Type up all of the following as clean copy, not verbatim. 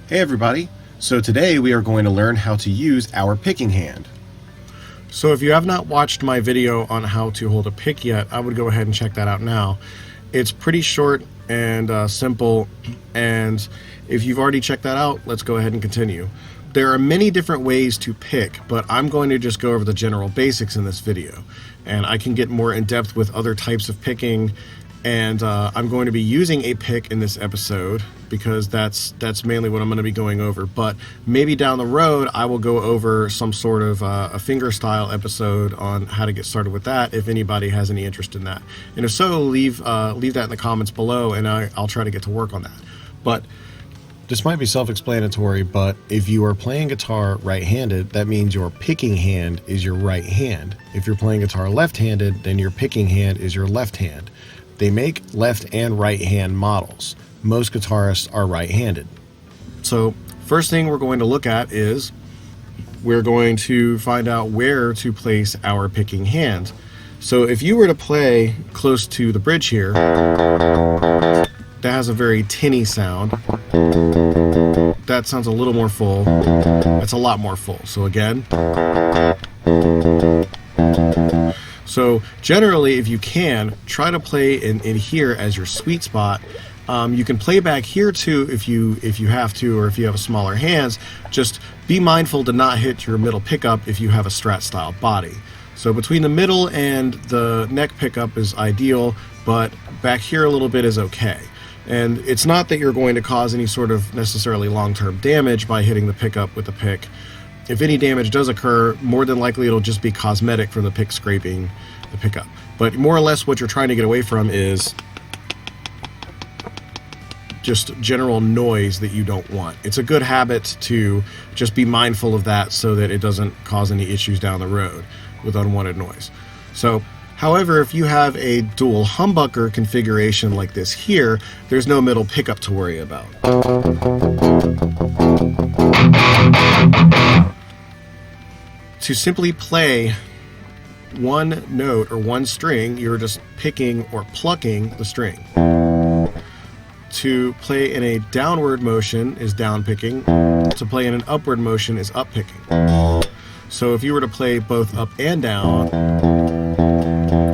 Hey everybody! So today we are going to learn how to use our picking hand. So if you have not watched my video on how to hold a pick yet, I would go ahead and check that out now. It's pretty short and simple, and if you've already checked that out, let's go ahead and continue. There are many different ways to pick, but I'm going to just go over the general basics in this video, and I can get more in depth with other types of picking. And I'm going to be using a pick in this episode because that's mainly what I'm going to be going over. But maybe down the road, I will go over some sort of a finger style episode on how to get started with that if anybody has any interest in that. And if so, leave that in the comments below, and I'll try to get to work on that. But this might be self-explanatory, but if you are playing guitar right-handed, that means your picking hand is your right hand. If you're playing guitar left-handed, then your picking hand is your left hand. They make left and right hand models. Most guitarists are right-handed. So first thing we're going to look at is we're going to find out where to place our picking hand. So if you were to play close to the bridge here, that has a very tinny sound. That sounds a little more full. That's a lot more full. So again. So generally, if you can, try to play in here as your sweet spot. You can play back here too if you have to, or if you have a smaller hands. Just be mindful to not hit your middle pickup if you have a Strat style body. So between the middle and the neck pickup is ideal, but back here a little bit is okay. And it's not that you're going to cause any sort of necessarily long-term damage by hitting the pickup with the pick. If any damage does occur, more than likely it'll just be cosmetic from the pick scraping the pickup. But more or less what you're trying to get away from is just general noise that you don't want. It's a good habit to just be mindful of that so that it doesn't cause any issues down the road with unwanted noise. So, however, if you have a dual humbucker configuration like this here, there's no middle pickup to worry about. To simply play one note or one string, you're just picking or plucking the string. To play in a downward motion is down picking. To play in an upward motion is up picking. So if you were to play both up and down,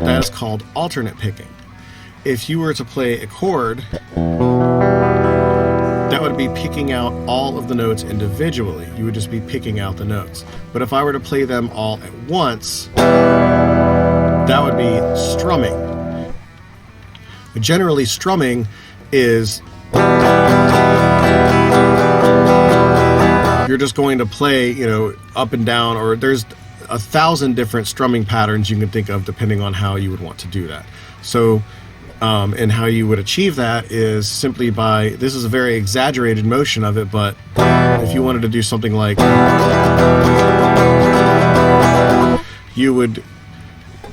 that is called alternate picking. If you were to play a chord, that would be picking out all of the notes individually. You would just be picking out the notes. But if I were to play them all at once, that would be strumming. But generally, strumming is you're just going to play, up and down, or there's 1,000 different strumming patterns you can think of depending on how you would want to do that. So and how you would achieve that is simply by, this is a very exaggerated motion of it, but if you wanted to do something like, you would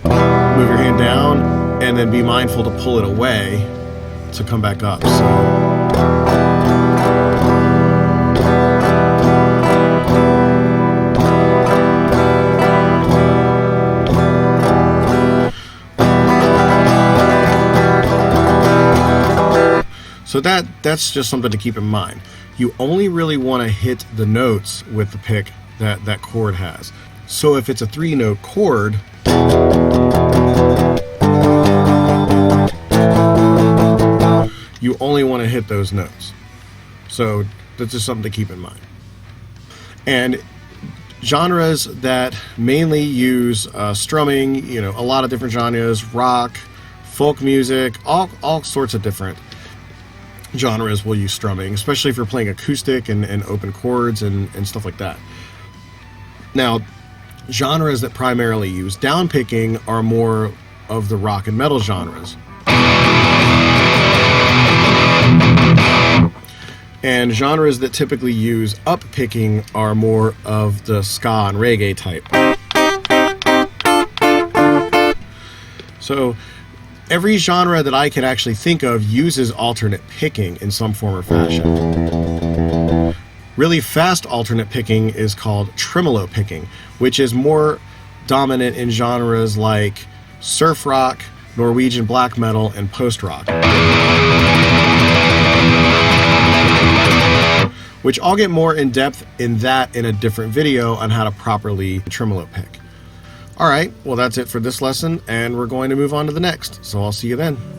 move your hand down and then be mindful to pull it away to come back up. So that's just something to keep in mind. You only really want to hit the notes with the pick that chord has. So if it's a 3-note chord, you only want to hit those notes. So that's just something to keep in mind. And genres that mainly use strumming, a lot of different genres, rock, folk music, all sorts of different genres will use strumming, especially if you're playing acoustic and open chords and stuff like that. Now, genres that primarily use downpicking are more of the rock and metal genres. And genres that typically use up-picking are more of the ska and reggae type. So every genre that I can actually think of uses alternate picking in some form or fashion. Really fast alternate picking is called tremolo picking, which is more dominant in genres like surf rock, Norwegian black metal, and post-rock. which I'll get more in depth in that in a different video on how to properly tremolo pick. All right, well, that's it for this lesson, and we're going to move on to the next. So I'll see you then.